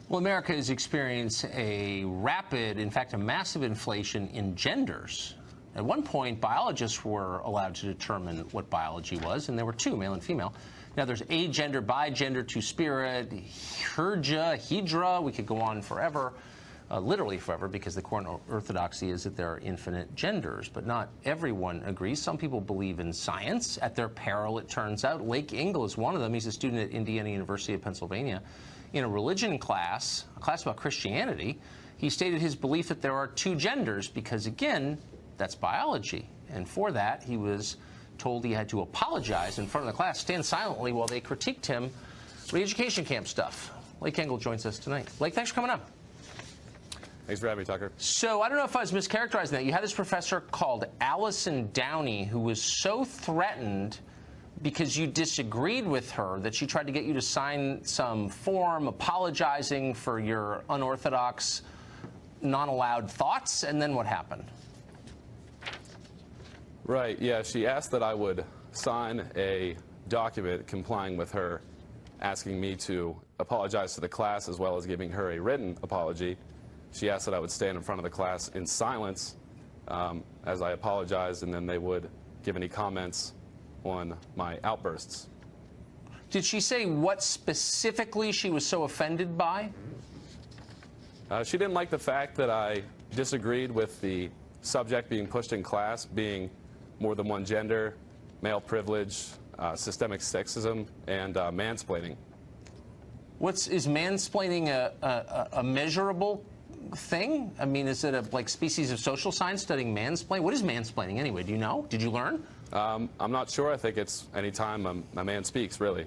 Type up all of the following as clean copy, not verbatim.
Well, America has experienced a rapid, in fact, a massive inflation in genders. At one point, biologists were allowed to determine what biology was, and there were two, male and female. Now there's agender, bigender, two-spirit, hydra. We could go on forever, literally forever, because the current orthodoxy is that there are infinite genders. But not everyone agrees. Some people believe in science. At their peril, it turns out. Lake Ingle is one of them. He's a student at Indiana University of Pennsylvania. In a religion class, a class about Christianity, he stated his belief that there are two genders because, again, that's biology. And for that, he was told he had to apologize in front of the class, stand silently while they critiqued him, re-education camp stuff. Lake Engel joins us tonight. Lake, thanks for coming on. Thanks for having me, Tucker. So I don't know if I was mischaracterizing that. You had this professor called Allison Downey who was so threatened because you disagreed with her that she tried to get you to sign some form apologizing for your unorthodox, non-allowed thoughts, and then what happened? Right, yeah, she asked that I would sign a document complying with her asking me to apologize to the class as well as giving her a written apology. She asked that I would stand in front of the class in silence as I apologized, and then they would give any comments on my outbursts. Did she say what specifically she was so offended by? She didn't like the fact that I disagreed with the subject being pushed in class being more than one gender, male privilege, systemic sexism, and mansplaining. Is mansplaining a measurable thing? I mean, is it a like species of social science studying mansplaining? What is mansplaining anyway? Do you know? Did you learn? I'm not sure. I think it's any time a man speaks, really.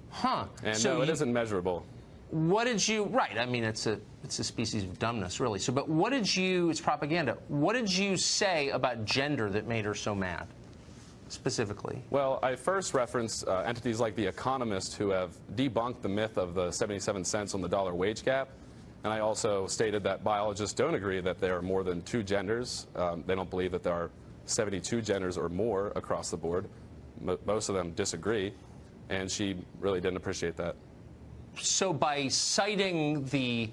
Huh. And so no, it isn't measurable. What did you, right, I mean, it's a species of dumbness, really. So, but what did you, it's propaganda, what did you say about gender that made her so mad, specifically? Well, I first referenced entities like The Economist who have debunked the myth of the 77 cents on the dollar wage gap. And I also stated that biologists don't agree that there are more than two genders. They don't believe that there are 72 genders or more across the board. Most of them disagree, and she really didn't appreciate that. So by citing the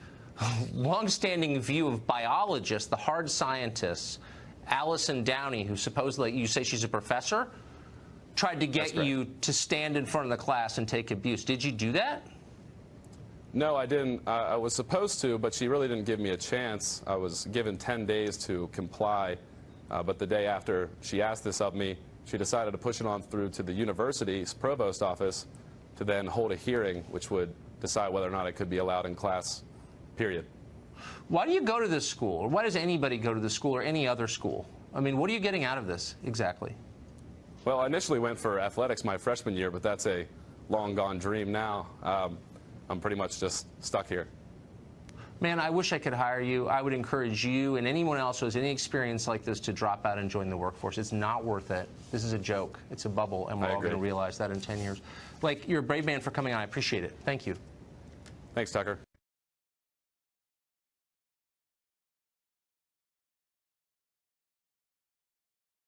longstanding view of biologists, the hard scientists, Allison Downey, who supposedly, you say she's a professor, tried to get you to stand in front of the class and take abuse. Did you do that? No, I didn't. I was supposed to, but she really didn't give me a chance. I was given 10 days to comply, but the day after she asked this of me, she decided to push it on through to the university's provost office to then hold a hearing, which would decide whether or not it could be allowed in class, period. Why do you go to this school? Or why does anybody go to this school or any other school? I mean, what are you getting out of this exactly? Well, I initially went for athletics my freshman year, but that's a long-gone dream now. I'm pretty much just stuck here. Man, I wish I could hire you. I would encourage you and anyone else who has any experience like this to drop out and join the workforce. It's not worth it. This is a joke. It's a bubble, and we're all going to realize that in 10 years. Like, you're a brave man for coming on. I appreciate it. Thank you. Thanks, Tucker.